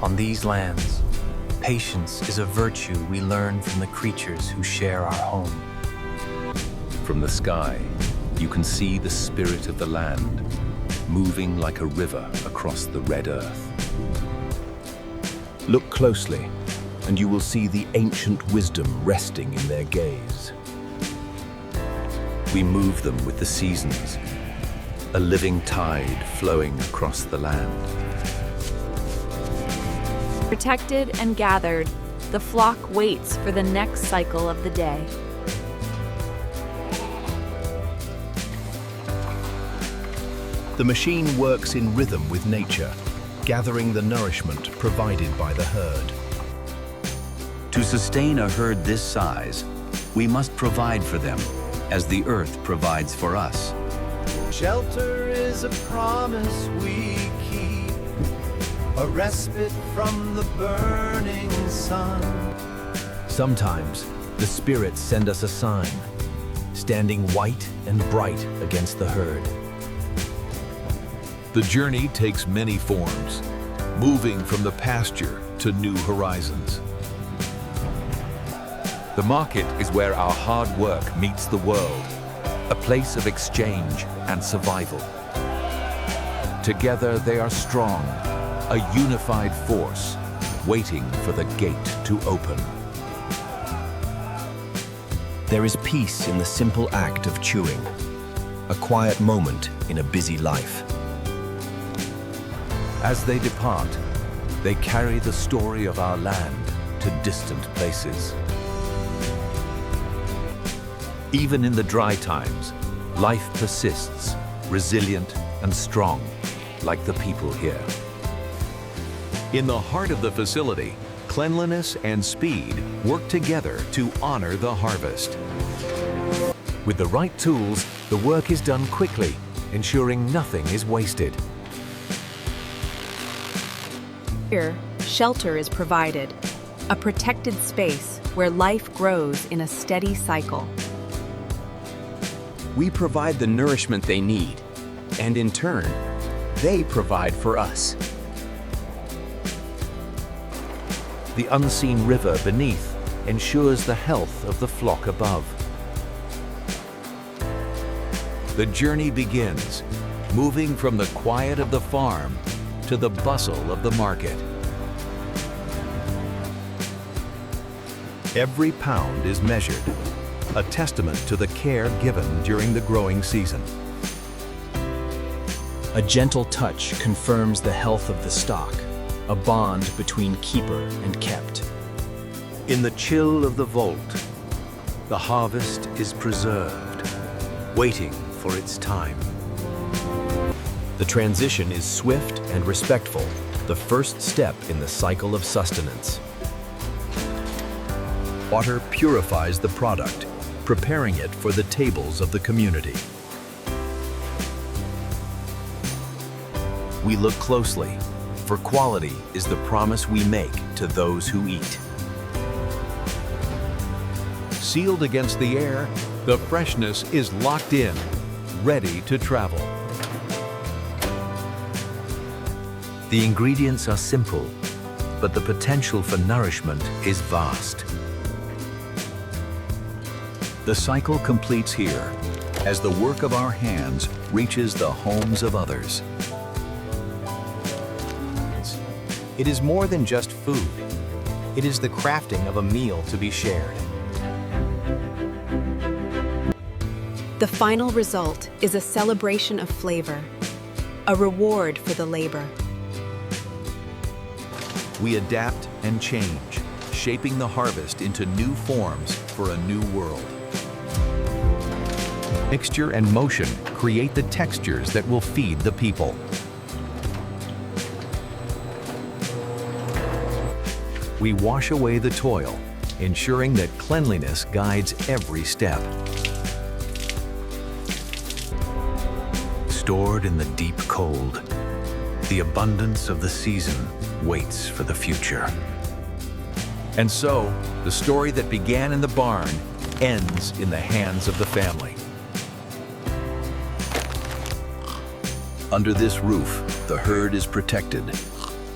On these lands, patience is a virtue we learn from the creatures who share our home. From the sky, you can see the spirit of the land, moving like a river across the red earth. Look closely, and you will see the ancient wisdom resting in their gaze. We move them with the seasons, a living tide flowing across the land. Protected and gathered, the flock waits for the next cycle of the day. The machine works in rhythm with nature, gathering the nourishment provided by the herd. To sustain a herd this size, we must provide for them, as the earth provides for us. Shelter is a promise we keep, a respite from the burning sun. Sometimes, the spirits send us a sign, standing white and bright against the herd. The journey takes many forms, moving from the pasture to new horizons. The market is where our hard work meets the world, a place of exchange and survival. Together they are strong, a unified force, waiting for the gate to open. There is peace in the simple act of chewing, a quiet moment in a busy life. As they depart, they carry the story of our land to distant places. Even in the dry times, life persists, resilient and strong, like the people here. In the heart of the facility, cleanliness and speed work together to honor the harvest. With the right tools, the work is done quickly, ensuring nothing is wasted. Here, shelter is provided, a protected space where life grows in a steady cycle. We provide the nourishment they need, and in turn, they provide for us. The unseen river beneath ensures the health of the flock above. The journey begins, moving from the quiet of the farm to the bustle of the market. Every pound is measured, a testament to the care given during the growing season. A gentle touch confirms the health of the stock, a bond between keeper and kept. In the chill of the vault, the harvest is preserved, waiting for its time. The transition is swift and respectful, the first step in the cycle of sustenance. Water purifies the product, preparing it for the tables of the community. We look closely, for quality is the promise we make to those who eat. Sealed against the air, the freshness is locked in, ready to travel. The ingredients are simple, but the potential for nourishment is vast. The cycle completes here, as the work of our hands reaches the homes of others. It is more than just food. It is the crafting of a meal to be shared. The final result is a celebration of flavor, a reward for the labor. We adapt and change, shaping the harvest into new forms for a new world. Mixture and motion create the textures that will feed the people. We wash away the toil, ensuring that cleanliness guides every step. Stored in the deep cold, the abundance of the season waits for the future. And so, the story that began in the barn ends in the hands of the family. Under this roof, the herd is protected,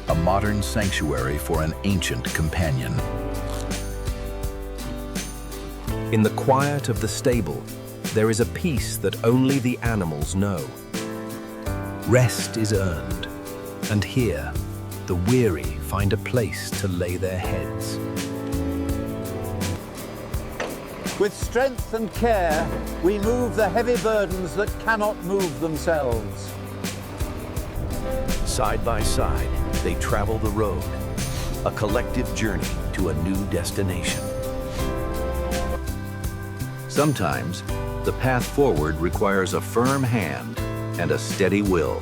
a modern sanctuary for an ancient companion. In the quiet of the stable, there is a peace that only the animals know. Rest is earned, and here, the weary find a place to lay their heads. With strength and care, we move the heavy burdens that cannot move themselves. Side by side, they travel the road, a collective journey to a new destination. Sometimes, the path forward requires a firm hand and a steady will.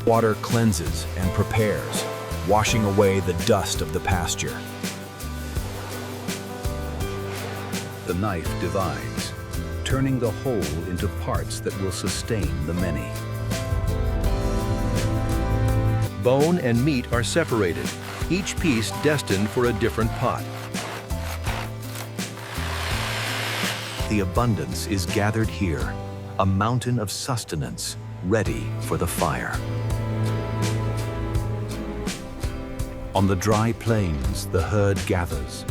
Water cleanses and prepares, washing away the dust of the pasture. The knife divides, turning the whole into parts that will sustain the many. Bone and meat are separated, each piece destined for a different pot. The abundance is gathered here, a mountain of sustenance, ready for the fire. On the dry plains, the herd gathers,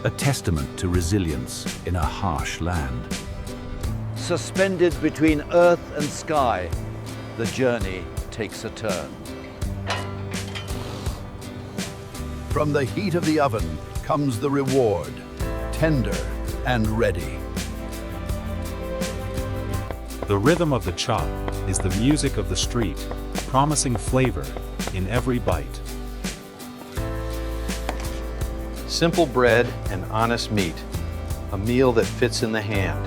a testament to resilience in a harsh land. Suspended between earth and sky, the journey takes a turn. From the heat of the oven comes the reward, tender and ready. The rhythm of the chop is the music of the street, promising flavor in every bite. Simple bread and honest meat, a meal that fits in the hand.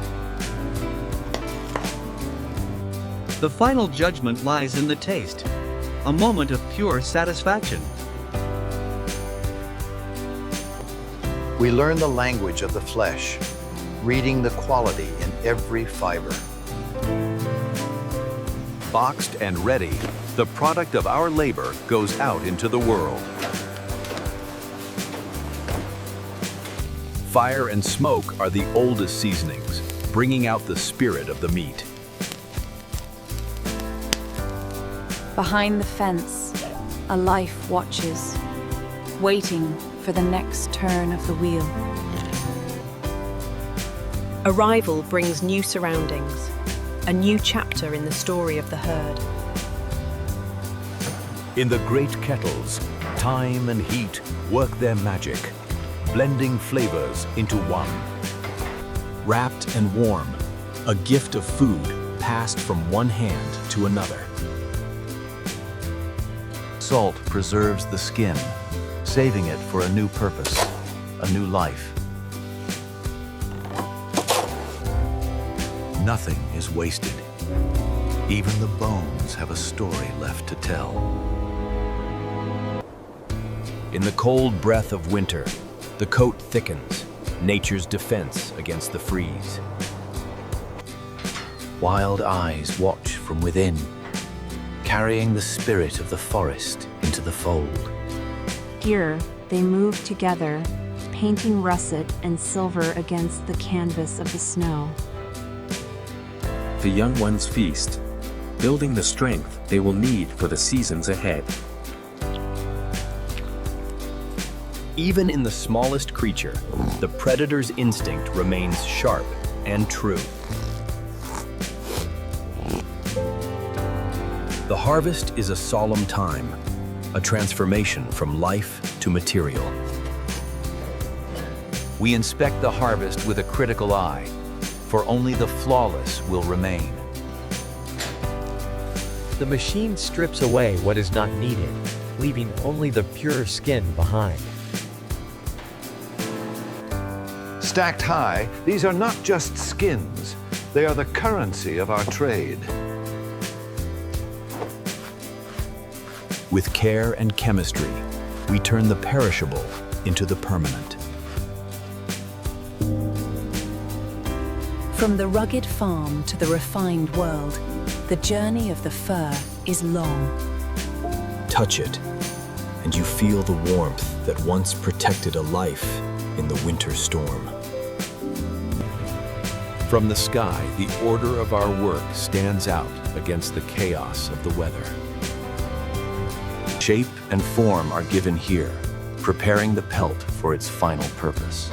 The final judgment lies in the taste, a moment of pure satisfaction. We learn the language of the flesh, reading the quality in every fiber. Boxed and ready, the product of our labor goes out into the world. Fire and smoke are the oldest seasonings, bringing out the spirit of the meat. Behind the fence, a life watches, waiting for the next turn of the wheel. Arrival brings new surroundings, a new chapter in the story of the herd. In the great kettles, time and heat work their magic, blending flavors into one. Wrapped and warm, a gift of food passed from one hand to another. Salt preserves the skin, saving it for a new purpose, a new life. Nothing is wasted. Even the bones have a story left to tell. In the cold breath of winter, the coat thickens, nature's defense against the freeze. Wild eyes watch from within, carrying the spirit of the forest into the fold. Here, they move together, painting russet and silver against the canvas of the snow. The young ones feast, building the strength they will need for the seasons ahead. Even in the smallest creature, the predator's instinct remains sharp and true. The harvest is a solemn time, a transformation from life to material. We inspect the harvest with a critical eye, for only the flawless will remain. The machine strips away what is not needed, leaving only the pure skin behind. Stacked high, these are not just skins, they are the currency of our trade. With care and chemistry, we turn the perishable into the permanent. From the rugged farm to the refined world, the journey of the fur is long. Touch it, and you feel the warmth that once protected a life in the winter storm. From the sky, the order of our work stands out against the chaos of the weather. Shape and form are given here, preparing the pelt for its final purpose.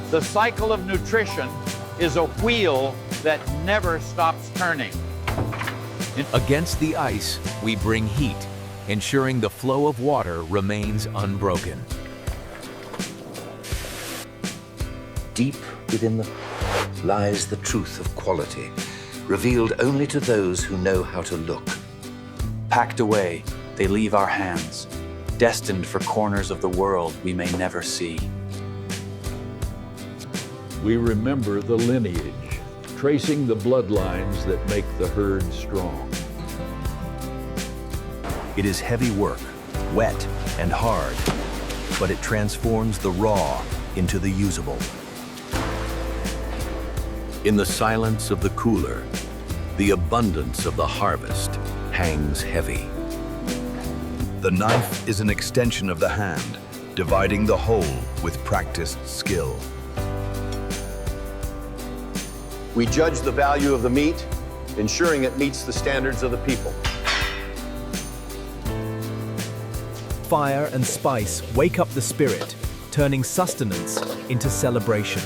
The cycle of nutrition is a wheel that never stops turning. Against the ice, we bring heat, ensuring the flow of water remains unbroken. Deep within the lies the truth of quality, revealed only to those who know how to look. Packed away, they leave our hands, destined for corners of the world we may never see. We remember the lineage, tracing the bloodlines that make the herd strong. It is heavy work, wet and hard, but it transforms the raw into the usable. In the silence of the cooler, the abundance of the harvest hangs heavy. The knife is an extension of the hand, dividing the whole with practiced skill. We judge the value of the meat, ensuring it meets the standards of the people. Fire and spice wake up the spirit, turning sustenance into celebration.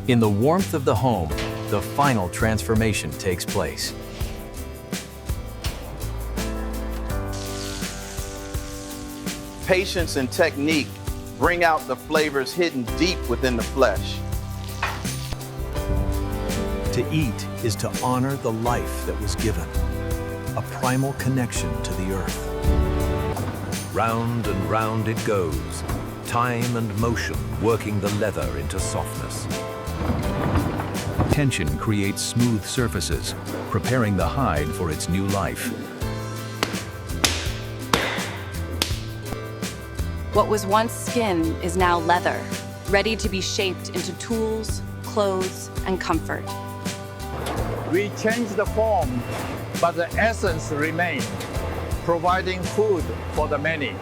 In the warmth of the home, the final transformation takes place. Patience and technique bring out the flavors hidden deep within the flesh. To eat is to honor the life that was given, a primal connection to the earth. Round and round it goes, time and motion working the leather into softness. Tension creates smooth surfaces, preparing the hide for its new life. What was once skin is now leather, ready to be shaped into tools, clothes, and comfort. We change the form, but the essence remains, providing food for the many.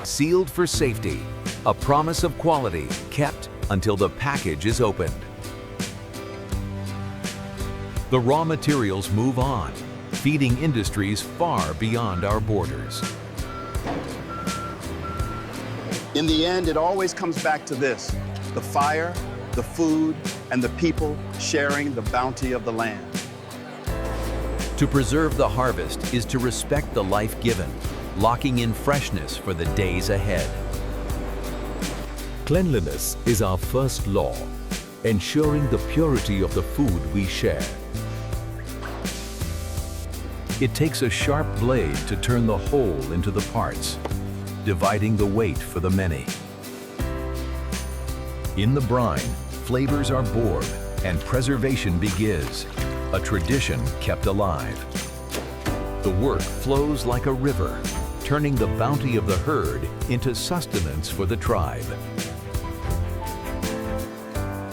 Sealed for safety, a promise of quality kept until the package is opened. The raw materials move on, feeding industries far beyond our borders. In the end, it always comes back to this: the fire, the food, and the people sharing the bounty of the land. To preserve the harvest is to respect the life given, locking in freshness for the days ahead. Cleanliness is our first law, ensuring the purity of the food we share. It takes a sharp blade to turn the whole into the parts, dividing the weight for the many. In the brine, flavors are bored and preservation begins, a tradition kept alive. The work flows like a river, turning the bounty of the herd into sustenance for the tribe.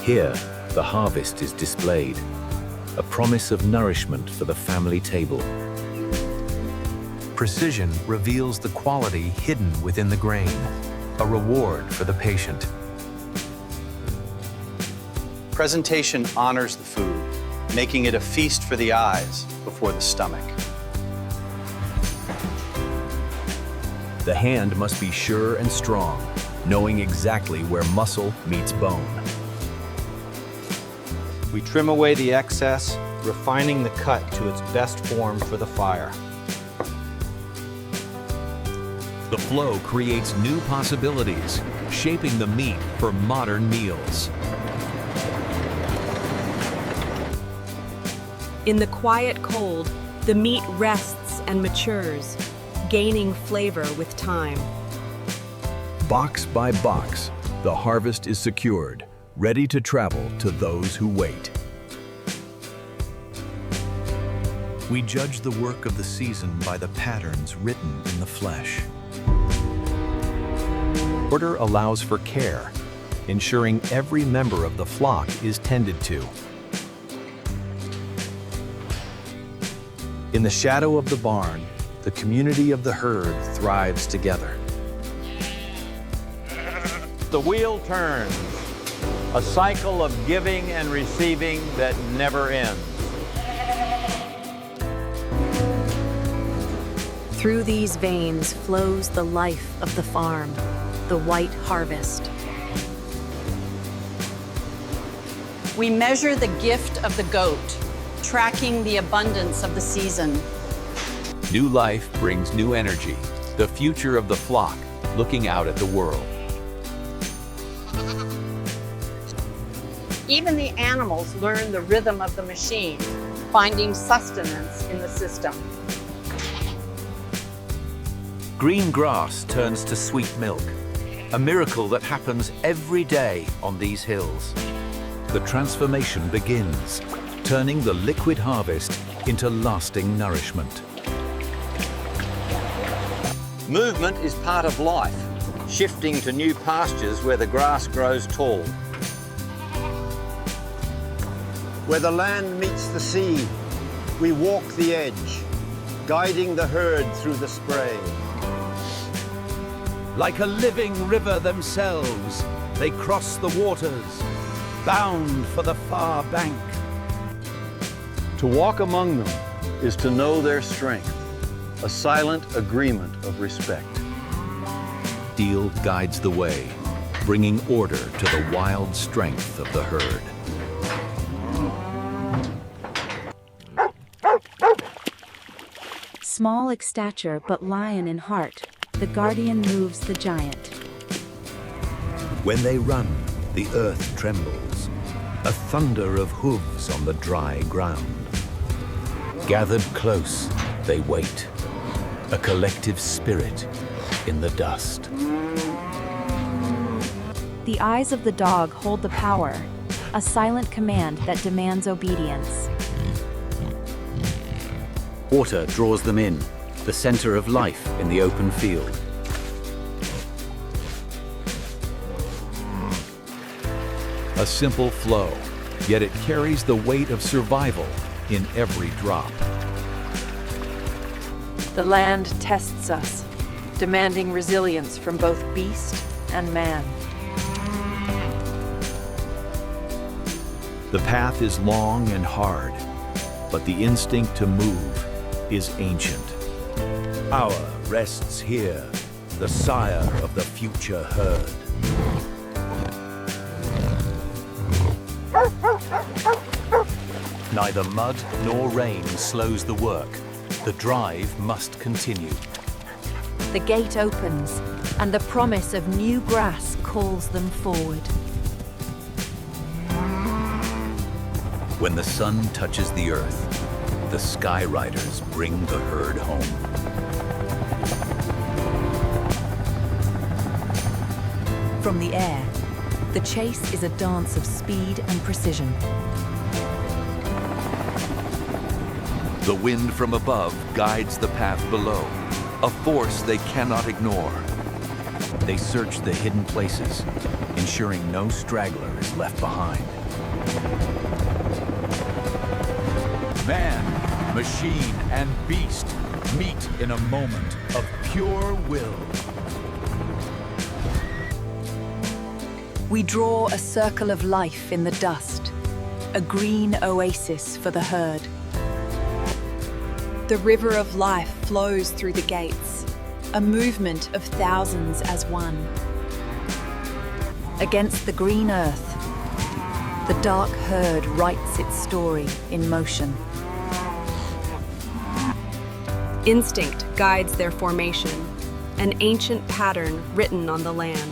Here, the harvest is displayed, a promise of nourishment for the family table. Precision reveals the quality hidden within the grain, a reward for the patient. Presentation honors the food, making it a feast for the eyes before the stomach. The hand must be sure and strong, knowing exactly where muscle meets bone. We trim away the excess, refining the cut to its best form for the fire. The flow creates new possibilities, shaping the meat for modern meals. In the quiet cold, the meat rests and matures, gaining flavor with time. Box by box, the harvest is secured, ready to travel to those who wait. We judge the work of the season by the patterns written in the flesh. Order allows for care, ensuring every member of the flock is tended to. In the shadow of the barn, the community of the herd thrives together. The wheel turns. a cycle of giving and receiving that never ends. Through these veins flows the life of the farm, the white harvest. We measure the gift of the goat, tracking the abundance of the season. New life brings new energy, the future of the flock, looking out at the world. Even the animals learn the rhythm of the machine, finding sustenance in the system. Green grass turns to sweet milk, a miracle that happens every day on these hills. The transformation begins, turning the liquid harvest into lasting nourishment. Movement is part of life, shifting to new pastures where the grass grows tall. Where the land meets the sea, we walk the edge, guiding the herd through the spray. Like a living river themselves, they cross the waters, bound for the far bank. To walk among them is to know their strength, a silent agreement of respect. Steel guides the way, bringing order to the wild strength of the herd. Small in stature but lion in heart, the guardian moves the giant. When they run, the earth trembles, a thunder of hooves on the dry ground. Gathered close, they wait, a collective spirit in the dust. The eyes of the dog hold the power, a silent command that demands obedience. Water draws them in, the center of life in the open field. A simple flow, yet it carries the weight of survival in every drop. The land tests us, demanding resilience from both beast and man. The path is long and hard, but the instinct to move is ancient. Power rests here, the sire of the future herd. Neither mud nor rain slows the work. The drive must continue. The gate opens, and the promise of new grass calls them forward. When the sun touches the earth, the sky riders bring the herd home. From the air, the chase is a dance of speed and precision. The wind from above guides the path below, a force they cannot ignore. They search the hidden places, ensuring no straggler is left behind. Man, machine, and beast meet in a moment of pure will. We draw a circle of life in the dust, a green oasis for the herd. The river of life flows through the gates, a movement of thousands as one. Against the green earth, the dark herd writes its story in motion. Instinct guides their formation, an ancient pattern written on the land.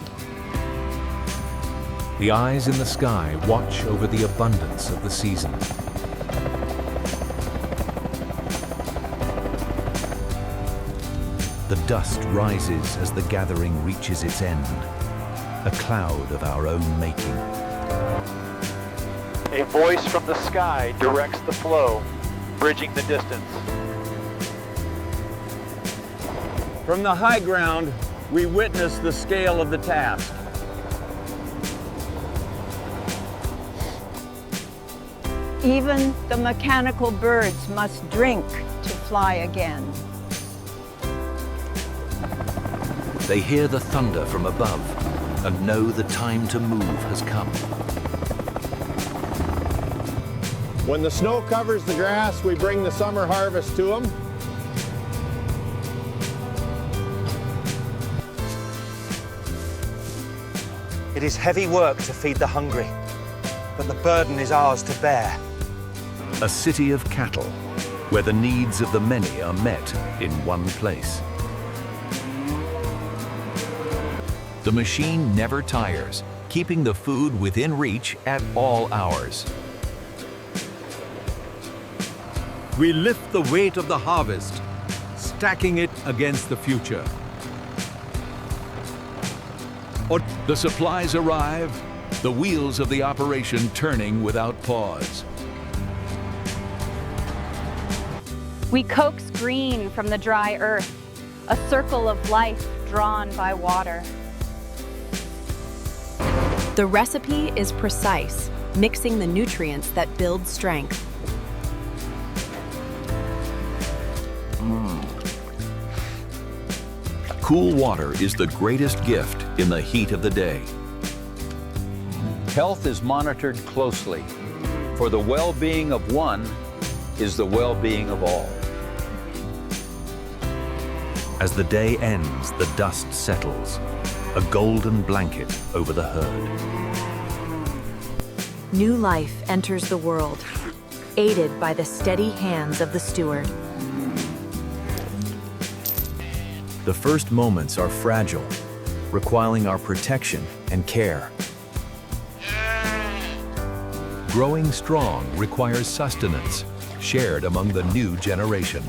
The eyes in the sky watch over the abundance of the season. The dust rises as the gathering reaches its end, a cloud of our own making. A voice from the sky directs the flow, bridging the distance. From the high ground, we witness the scale of the task. Even the mechanical birds must drink to fly again. They hear the thunder from above and know the time to move has come. When the snow covers the grass, we bring the summer harvest to them. It is heavy work to feed the hungry, but the burden is ours to bear. A city of cattle, where the needs of the many are met in one place. The machine never tires, keeping the food within reach at all hours. We lift the weight of the harvest, stacking it against the future. The supplies arrive, the wheels of the operation turning without pause. We coax green from the dry earth, a circle of life drawn by water. The recipe is precise, mixing the nutrients that build strength. Cool water is the greatest gift in the heat of the day. Health is monitored closely, for the well-being of one is the well-being of all. As the day ends, the dust settles, a golden blanket over the herd. New life enters the world, aided by the steady hands of the steward. The first moments are fragile, requiring our protection and care. Growing strong requires sustenance, shared among the new generation.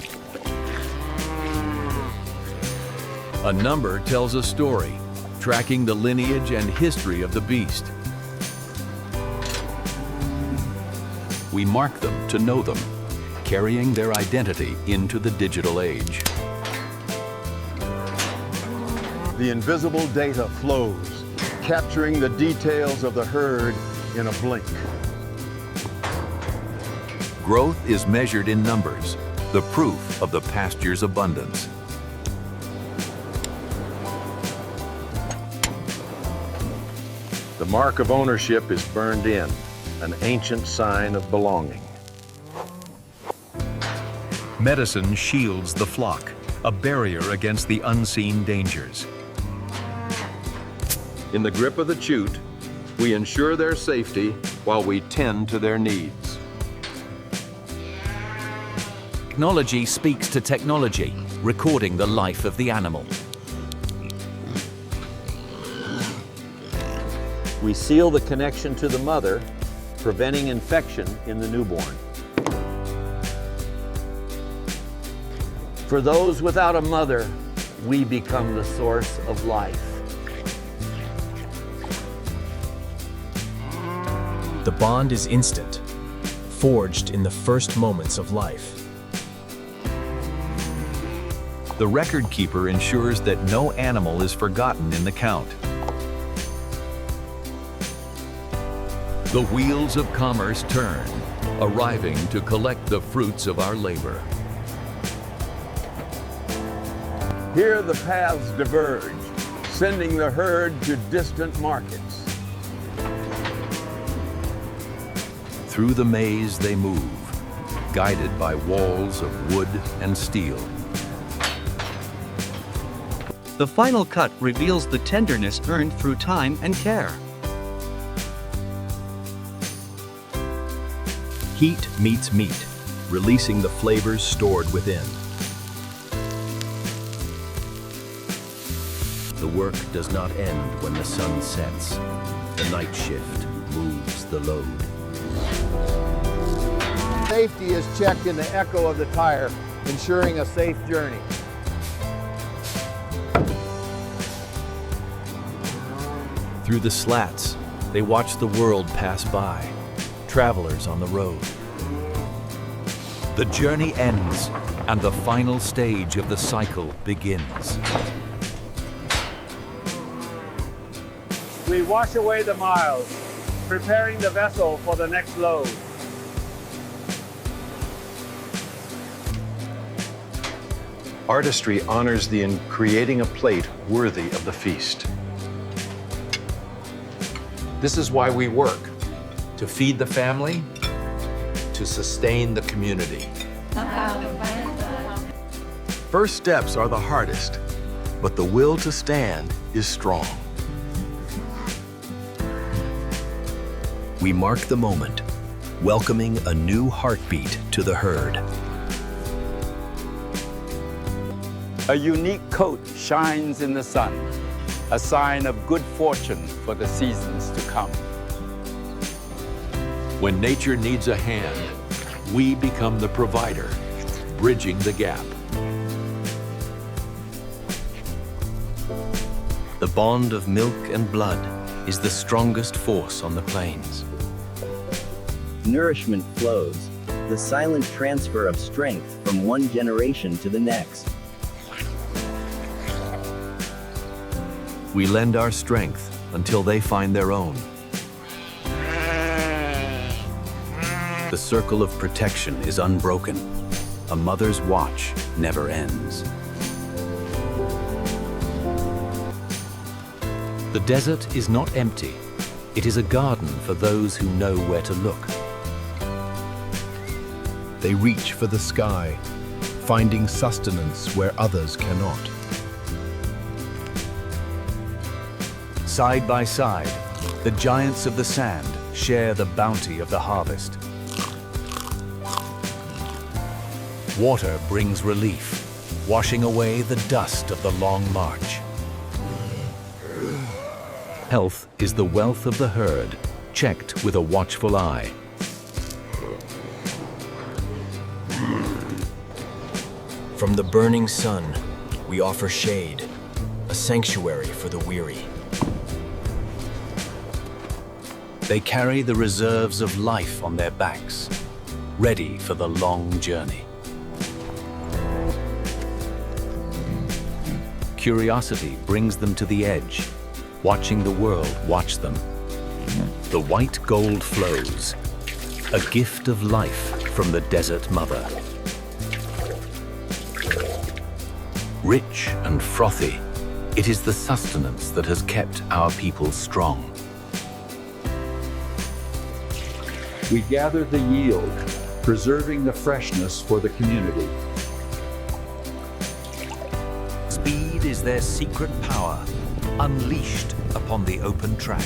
A number tells a story, tracking the lineage and history of the beast. We mark them to know them, carrying their identity into the digital age. The invisible data flows, capturing the details of the herd in a blink. Growth is measured in numbers, the proof of the pasture's abundance. The mark of ownership is burned in, an ancient sign of belonging. Medicine shields the flock, a barrier against the unseen dangers. In the grip of the chute, we ensure their safety while we tend to their needs. Technology speaks to technology, recording the life of the animal. We seal the connection to the mother, preventing infection in the newborn. For those without a mother, we become the source of life. The bond is instant, forged in the first moments of life. The record keeper ensures that no animal is forgotten in the count. The wheels of commerce turn, arriving to collect the fruits of our labor. Here the paths diverge, sending the herd to distant markets. Through the maze they move, guided by walls of wood and steel. The final cut reveals the tenderness earned through time and care. Heat meets meat, releasing the flavors stored within. The work does not end when the sun sets. The night shift moves the load. Safety is checked in the echo of the tire, ensuring a safe journey. Through the slats, they watch the world pass by, travelers on the road. The journey ends, and the final stage of the cycle begins. We wash away the miles, preparing the vessel for the next load. Artistry honors in creating a plate worthy of the feast. This is why we work, to feed the family, to to sustain the community. First steps are the hardest, but the will to stand is strong. We mark the moment, welcoming a new heartbeat to the herd. A unique coat shines in the sun, a sign of good fortune for the seasons to come. When nature needs a hand, we become the provider, bridging the gap. The bond of milk and blood is the strongest force on the plains. Nourishment flows, the silent transfer of strength from one generation to the next. We lend our strength until they find their own. The circle of protection is unbroken. A mother's watch never ends. The desert is not empty. It is a garden for those who know where to look. They reach for the sky, finding sustenance where others cannot. Side by side, the giants of the sand share the bounty of the harvest. Water brings relief, washing away the dust of the long march. Health is the wealth of the herd, checked with a watchful eye. From the burning sun, we offer shade, a sanctuary for the weary. They carry the reserves of life on their backs, ready for the long journey. Curiosity brings them to the edge, watching the world watch them. The white gold flows, a gift of life from the desert mother. Rich and frothy, it is the sustenance that has kept our people strong. We gather the yield, preserving the freshness for the community. Speed is their secret power, unleashed upon the open track.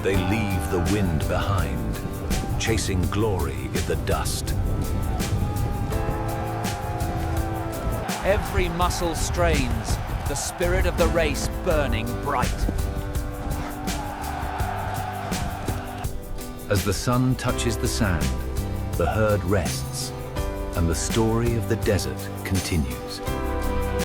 They leave the wind behind, chasing glory in the dust. Every muscle strains, the spirit of the race burning bright. As the sun touches the sand, the herd rests, and the story of the desert continues.